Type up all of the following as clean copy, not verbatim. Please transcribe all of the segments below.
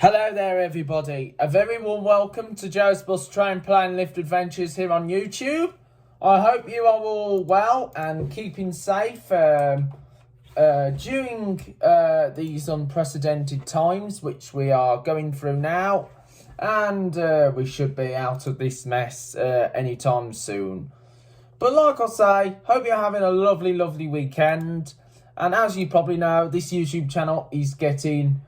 Hello there everybody, a very warm welcome to Joe's Bus Train Plane Lift Adventures here on YouTube. I hope you are all well and keeping safe during these unprecedented times which we are going through now, and we should be out of this mess anytime soon. But like I say, hope you're having a lovely weekend, and as you probably know, this YouTube channel is getting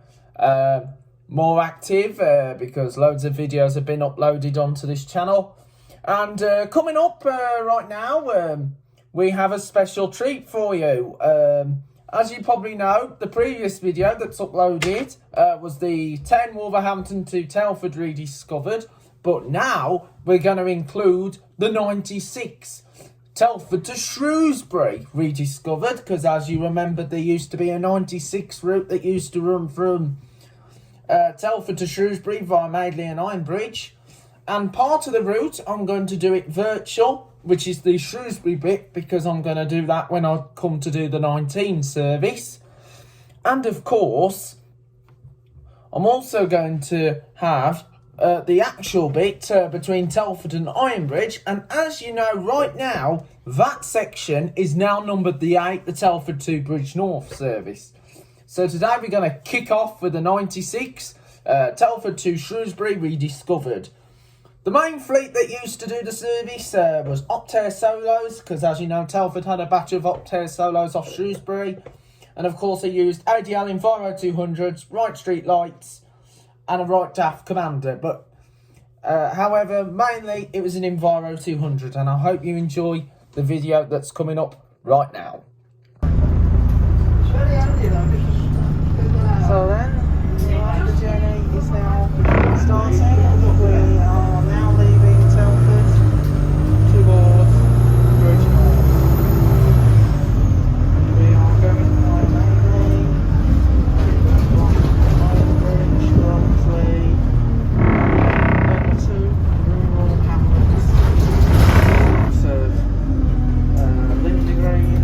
more active because loads of videos have been uploaded onto this channel. And coming up right now, we have a special treat for you. As you probably know, the previous video that's uploaded was the 10 Wolverhampton to Telford Rediscovered, but now we're going to include the 96 Telford to Shrewsbury Rediscovered, because as you remember, there used to be a 96 route that used to run from Telford to Shrewsbury via Madeley and Ironbridge, and part of the route I'm going to do it virtual, which is the Shrewsbury bit, because I'm going to do that when I come to do the 19 service. And of course, I'm also going to have the actual bit between Telford and Ironbridge, and as you know right now, that section is now numbered the 8, the Telford to Bridge North service. So today we're going to kick off with the 96, Telford to Shrewsbury Rediscovered. The main fleet that used to do the service was Optare Solos, because as you know, Telford had a batch of Optare Solos off Shrewsbury. And of course they used ADL Enviro 200s, right street lights, and a right daft Commander. But however, mainly it was an Enviro 200, and I hope you enjoy the video that's coming up right now. So then, the journey is now starting. We are now leaving Telford towards Bridge North. We are going by Madeley, Ironbridge, Bromsley, then two rural hamlets, so Linda Green,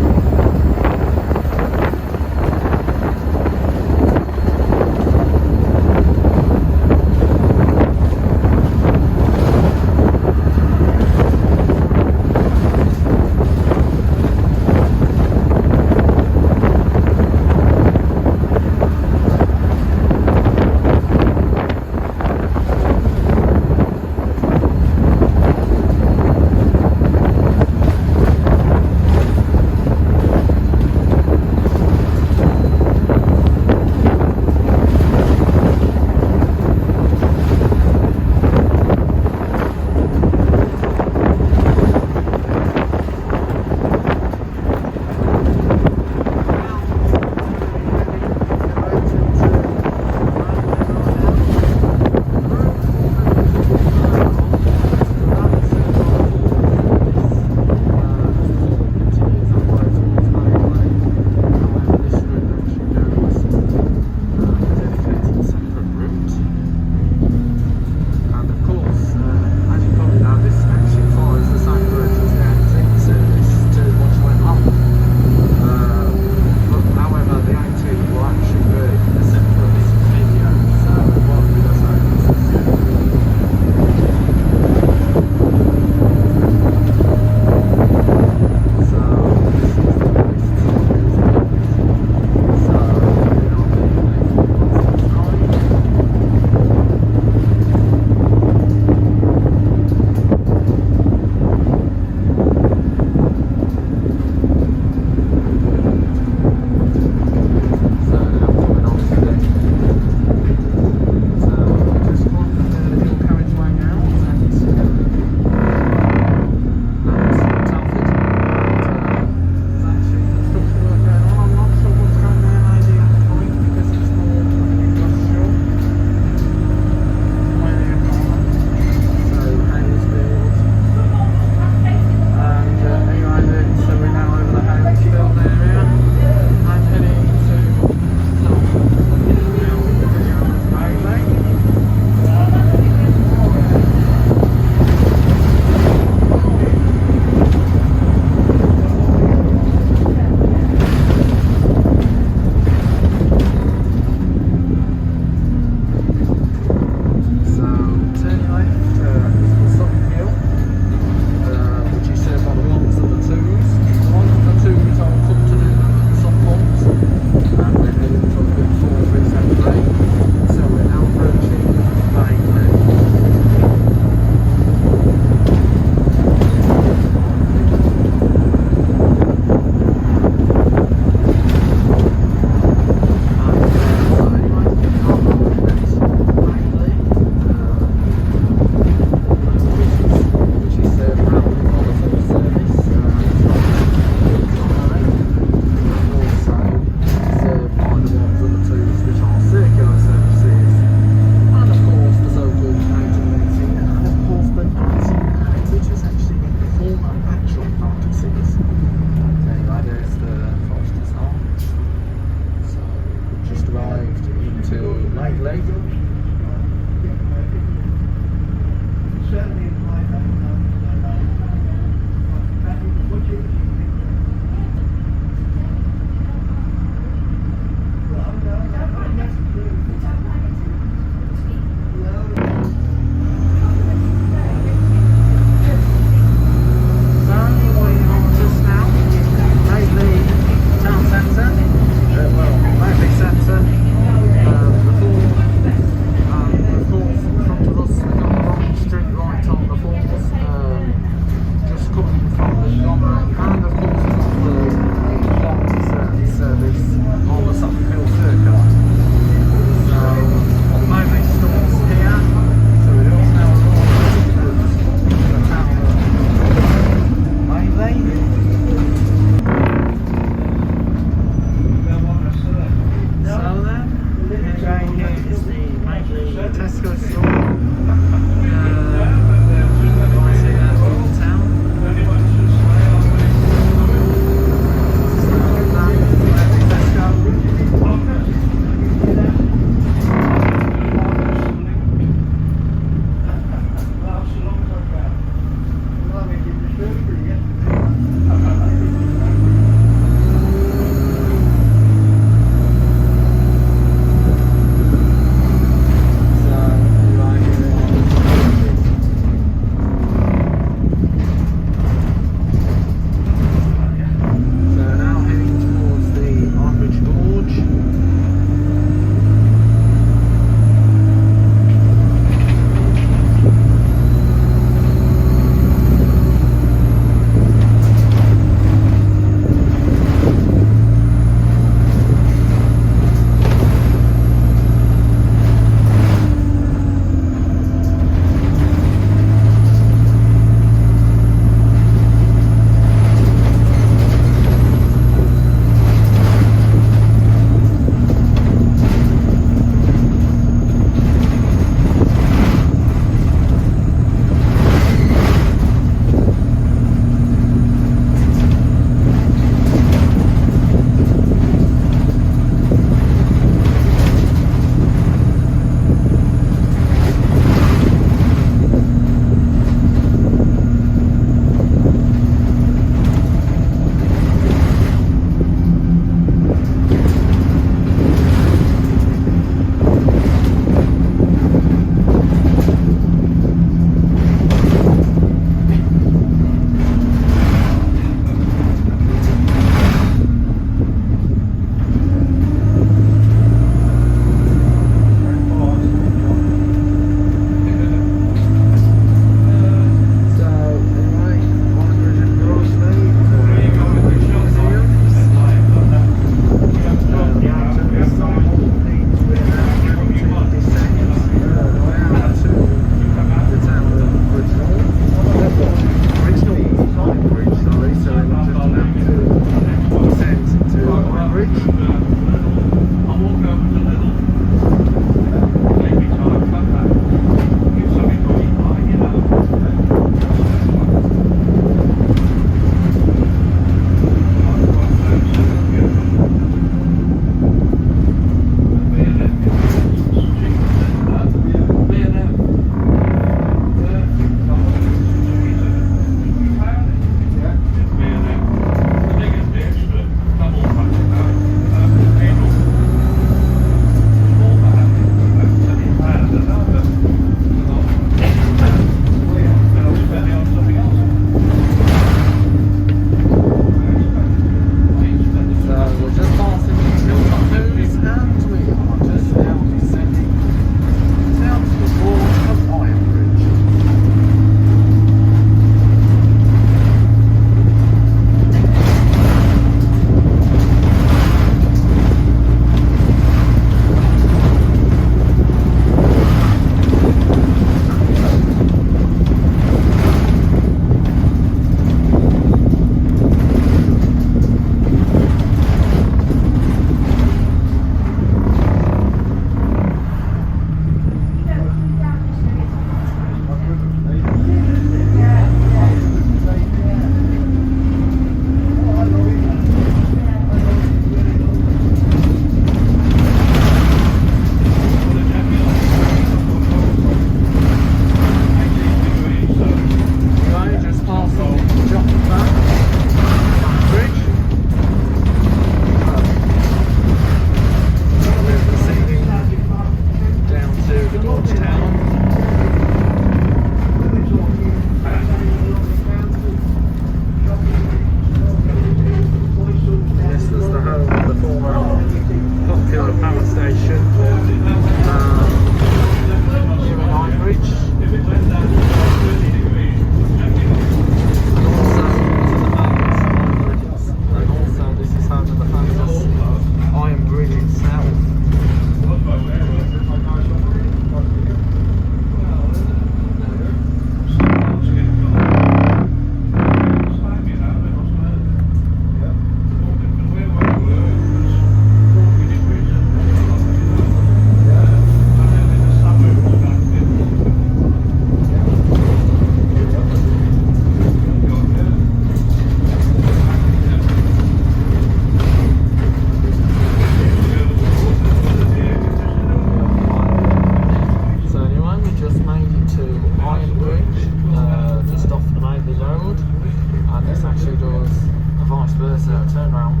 there's a turnaround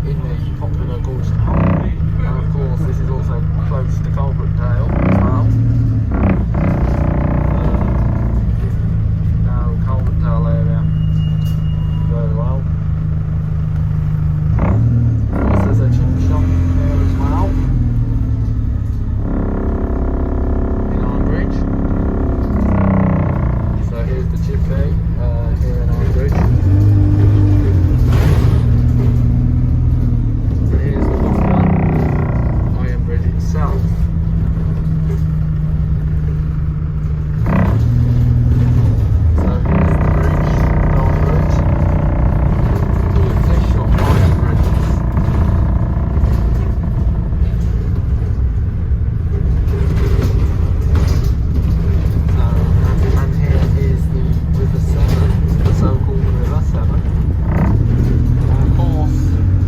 in the popular gorge now. And of course, this is also close to Coalbrookdale as well. Now, Coalbrookdale area very well. Of course, there's a chip shop there as well in Ironbridge. So here's the chippy here in Ironbridge. Itself. So here's the bridge, Telford Bridge. All fish on iron bridges. So, and here is the River Severn, the so-called River Severn. And of course,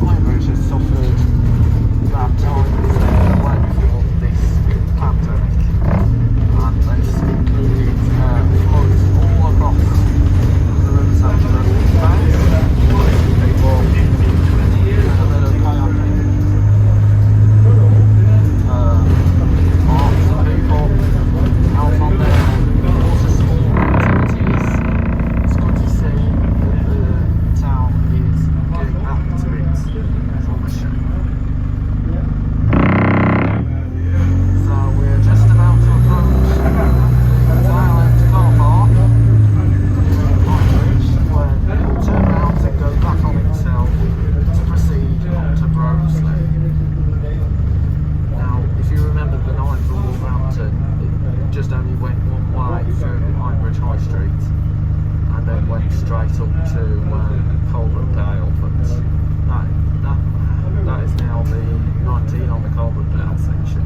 Iron Bridge has suffered bad times before this pandemic, and this included floods all across the River Severn banks. People doing a bit of kayaking, lots of people out on their water sport activities. It's good to see that the town is getting back to its function. Just only went one way through Ironbridge High Street and then went straight up to Coalbrookdale, but that is now the 19 on the Coalbrookdale section.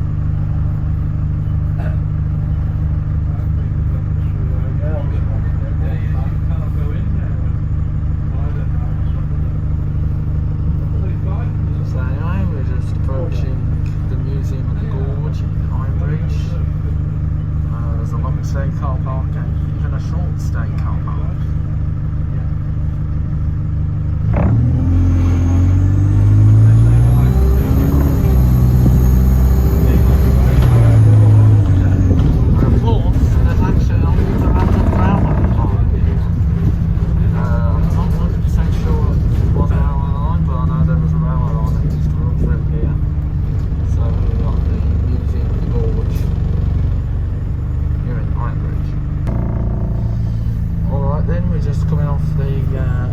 So anyway, we're just approaching the Museum of the Gorge in Ironbridge. There's a long stay car park and even a short stay car park. And of course, there's actually a random railway line here. I'm not 100% sure it was a railway line, but I know there was a railway line that used to run through here. So we've got the Museum of the Gorge here in Ironbridge. Alright then, we're just coming off the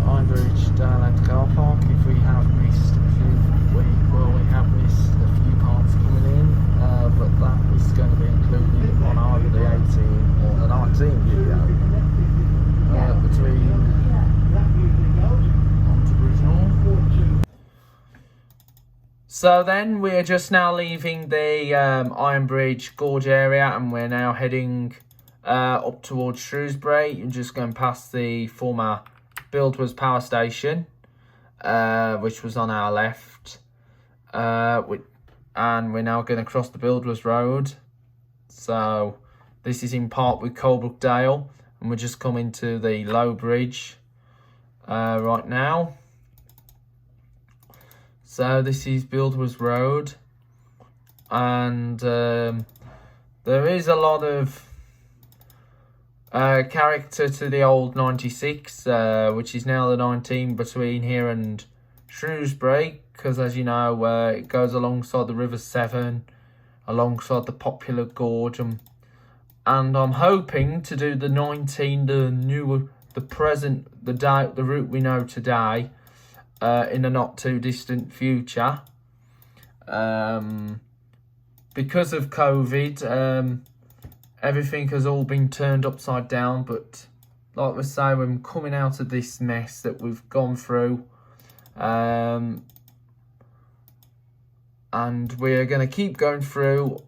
Ironbridge Daleland car park. If we have missed a few, we have missed a few parts coming in, but that is going to be included on either the 18 or the 19 video between onto Bridge North. So then we're just now leaving the Ironbridge Gorge area, and we're now heading up towards Shrewsbury. You're just going past the former Buildwas power station, which was on our left, and we're now going to cross the Buildwas Road. So this is in part with Coalbrookdale, and we're just coming to the low bridge right now. So this is Buildwas Road, and there is a lot of character to the old 96, which is now the 19 between here and Shrewsbury, because as you know, it goes alongside the River Severn, alongside the popular gorge, and I'm hoping to do the 19, the route we know today, in the not too distant future. Because of COVID, everything has all been turned upside down, but like we say, we're coming out of this mess that we've gone through, and we're going to keep going through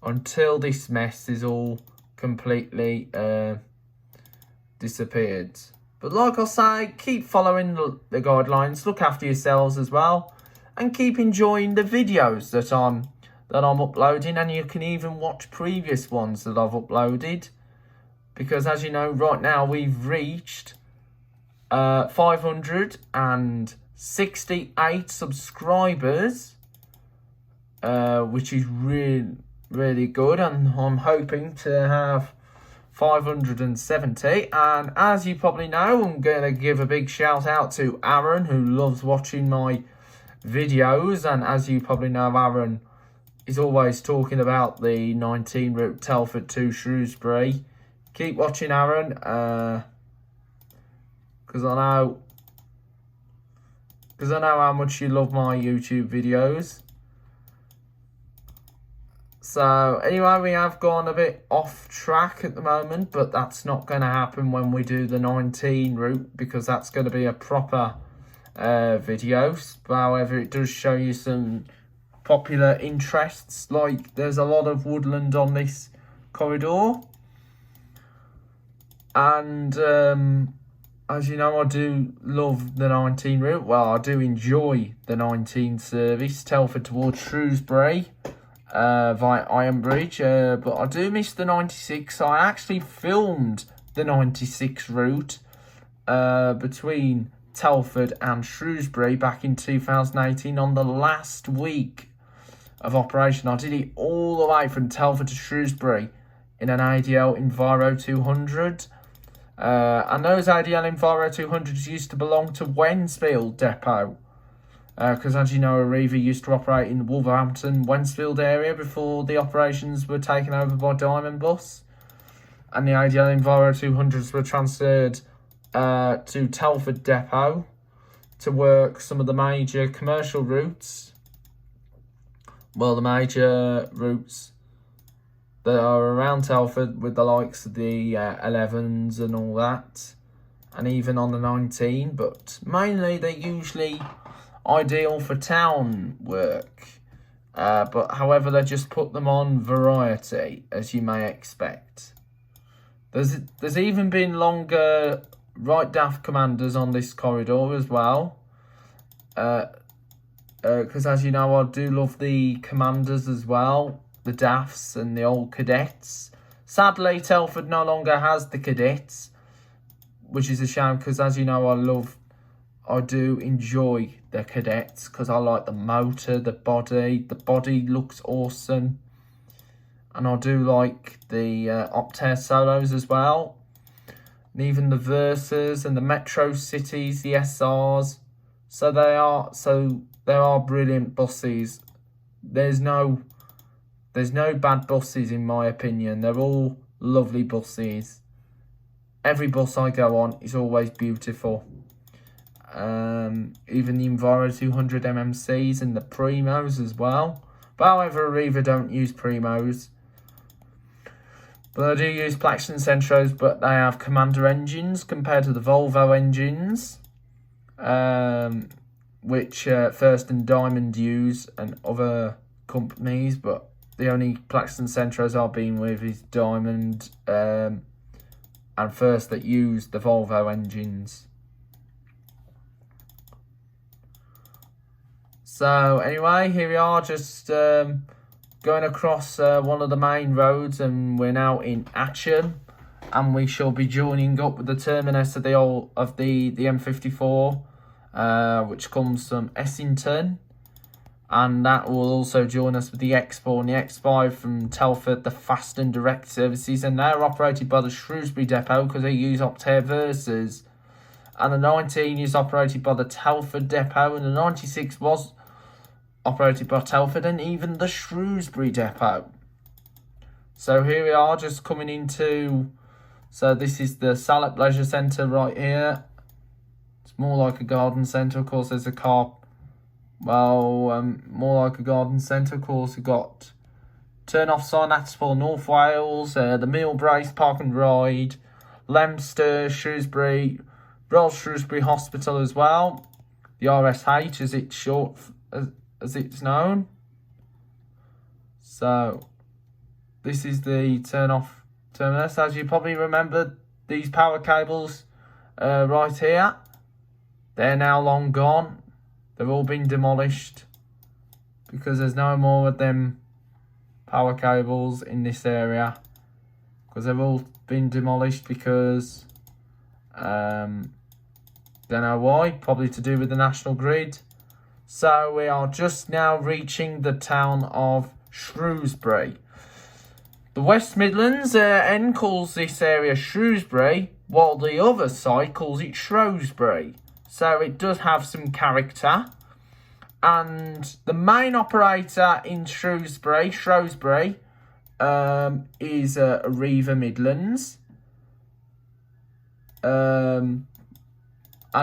until this mess is all completely disappeared. But like I say, keep following the guidelines, look after yourselves as well, and keep enjoying the videos that I'm uploading, and you can even watch previous ones that I've uploaded, because as you know, right now we've reached 568 subscribers, which is really good, and I'm hoping to have 570. And as you probably know, I'm going to give a big shout out to Aaron, who loves watching my videos. And as you probably know, Aaron is always talking about the 19 route Telford to Shrewsbury. Keep watching, Aaron, because I know how much you love my YouTube videos. So anyway, we have gone a bit off track at the moment, but that's not going to happen when we do the 19 route, because that's going to be a proper video. However, it does show you some popular interests, like there's a lot of woodland on this corridor. And as you know, I do love the 19 route. Well, I do enjoy the 19 service, Telford towards Shrewsbury, via Iron Bridge, but I do miss the 96. I actually filmed the 96 route between Telford and Shrewsbury back in 2018 on the last week of operation. I did it all the way from Telford to Shrewsbury in an ADL Enviro 200. And those ADL Enviro 200s used to belong to Wensfield Depot. Because as you know, Arriva used to operate in the Wolverhampton, Wensfield area before the operations were taken over by Diamond Bus. And the ADL Enviro 200s were transferred to Telford Depot to work some of the major commercial routes. Well, the major routes that are around Telford, with the likes of the 11s and all that. And even on the 19, but mainly they're usually ideal for town work, but however, they just put them on variety, as you may expect. There's even been longer right daft commanders on this corridor as well, because as you know, I do love the commanders as well, the dafts and the old cadets. Sadly, Telford no longer has the cadets, which is a shame, because as you know, I do enjoy the cadets, because I like the motor, the body looks awesome. And I do like the Optare solos as well. And even the Versas and the Metro Cities, the SRs. So they are brilliant buses. There's no bad buses in my opinion. They're all lovely buses. Every bus I go on is always beautiful. Even the Enviro 200 MMCs and the Primos as well. But however, Arriva don't use Primos. But they do use Plaxton Centros, but they have Commander engines compared to the Volvo engines, which First and Diamond use and other companies. But the only Plaxton Centros I've been with is Diamond and First that use the Volvo engines. So anyway, here we are, just going across one of the main roads, and we're now in Atcham, and we shall be joining up with the terminus of the M54, which comes from Essington, and that will also join us with the X4 and the X5 from Telford, the fast and direct services, and they're operated by the Shrewsbury depot because they use Optare Versas, and the 19 is operated by the Telford depot, and the 96 was operated by Telford and even the Shrewsbury depot. So here we are, just coming into, so this is the Salop Leisure Centre right here. It's more like a garden centre. Of course, there's a car, well, more like a garden centre. Of course, we've got turn off sign, that's for North Wales, the Mill Brace Park and Ride, Leominster, Shrewsbury, Royal Shrewsbury Hospital as well. The RSH, as it's short, as it's known. So this is the turn off terminus. As you probably remember, these power cables right here, they're now long gone. They've all been demolished because there's no more of them power cables in this area, because they've all been demolished because Don't know why, probably to do with the national grid. So we are just now reaching the town of Shrewsbury. The West Midlands end calls this area Shrewsbury, while the other side calls it Shrewsbury. So it does have some character. And the main operator in Shrewsbury, is Arriva Midlands. And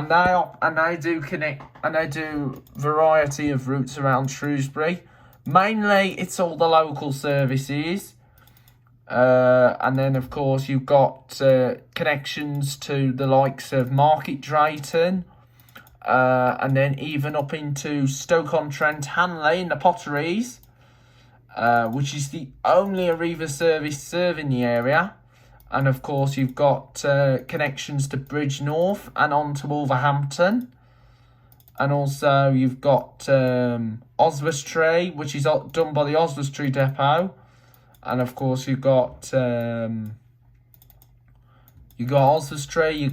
they do connect, and they do variety of routes around Shrewsbury. Mainly, it's all the local services. And then, of course, you've got connections to the likes of Market Drayton, and then even up into Stoke-on-Trent, Hanley, in the Potteries, which is the only Arriva service serving the area. And, of course, you've got connections to Bridgnorth and on to Wolverhampton. And also, you've got Oswestry, which is done by the Oswestry Depot. And of course, you've got Oswestry. You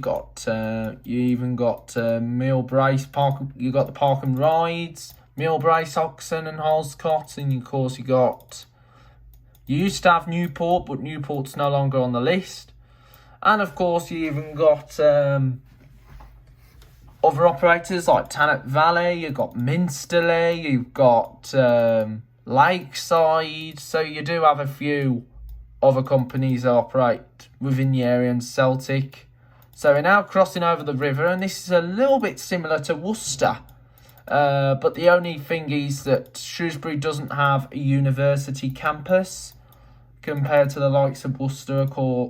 even got Millbrace Park. You got the Park and Rides, Millbrace, Oxon, and Holscott. And of course, you used to have Newport, but Newport's no longer on the list. And of course, you even got other operators like Tannock Valley. You've got Minsterley. You've got Lakeside. So you do have a few other companies that operate within the area, and Celtic. So we're now crossing over the river, and this is a little bit similar to Worcester. But the only thing is that Shrewsbury doesn't have a university campus compared to the likes of Worcester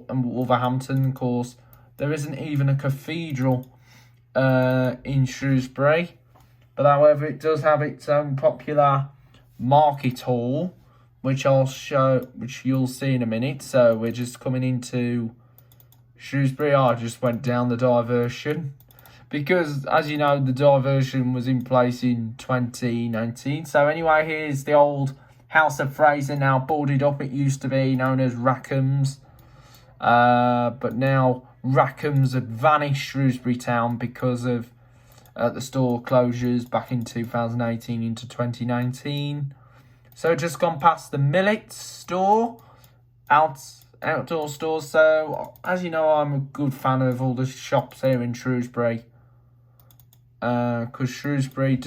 and Wolverhampton. Of course, there isn't even a cathedral in Shrewsbury. But however, it does have its own popular market hall, which you'll see in a minute. So we're just coming into Shrewsbury. I just went down the diversion because, as you know, the diversion was in place in 2019. So anyway, here's the old House of Fraser, now boarded up. It used to be known as Rackham's, but now Rackham's had vanished Shrewsbury town because of the store closures back in 2018 into 2019. So just gone past the Millet store, outdoor stores. So as you know, I'm a good fan of all the shops here in Shrewsbury, because Shrewsbury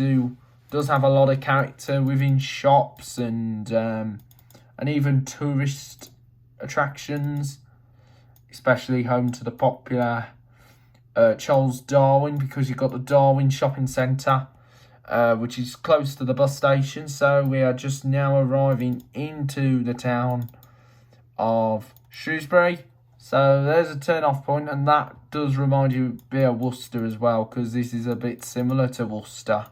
does have a lot of character within shops and even tourist attractions, especially home to the popular Charles Darwin, because you've got the Darwin Shopping Centre, which is close to the bus station. So we are just now arriving into the town of Shrewsbury. So there's a turn-off point, and that does remind you a bit of Worcester as well, because this is a bit similar to Worcester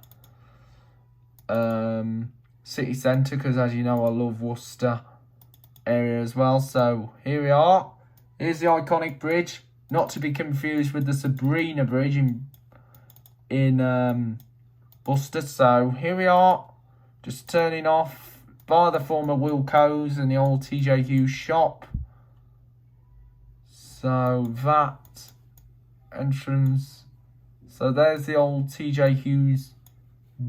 city centre, because as you know, I love Worcester area as well. So here we are. Here's the iconic bridge, not to be confused with the Sabrina Bridge in Worcester. So here we are, just turning off by the former Wilco's and the old TJ Hughes shop. So that entrance. So there's the old TJ Hughes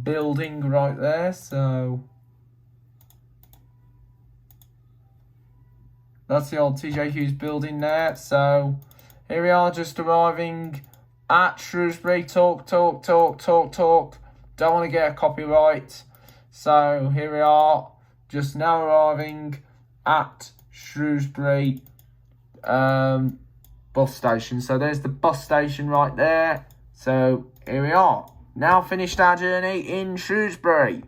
building right there. So that's the old TJ Hughes building there. So here we are, just arriving at Shrewsbury. Talk. Don't want to get a copyright. So here we are, just now arriving at Shrewsbury bus station. So there's the bus station right there. So here we are, now finished our journey in Shrewsbury.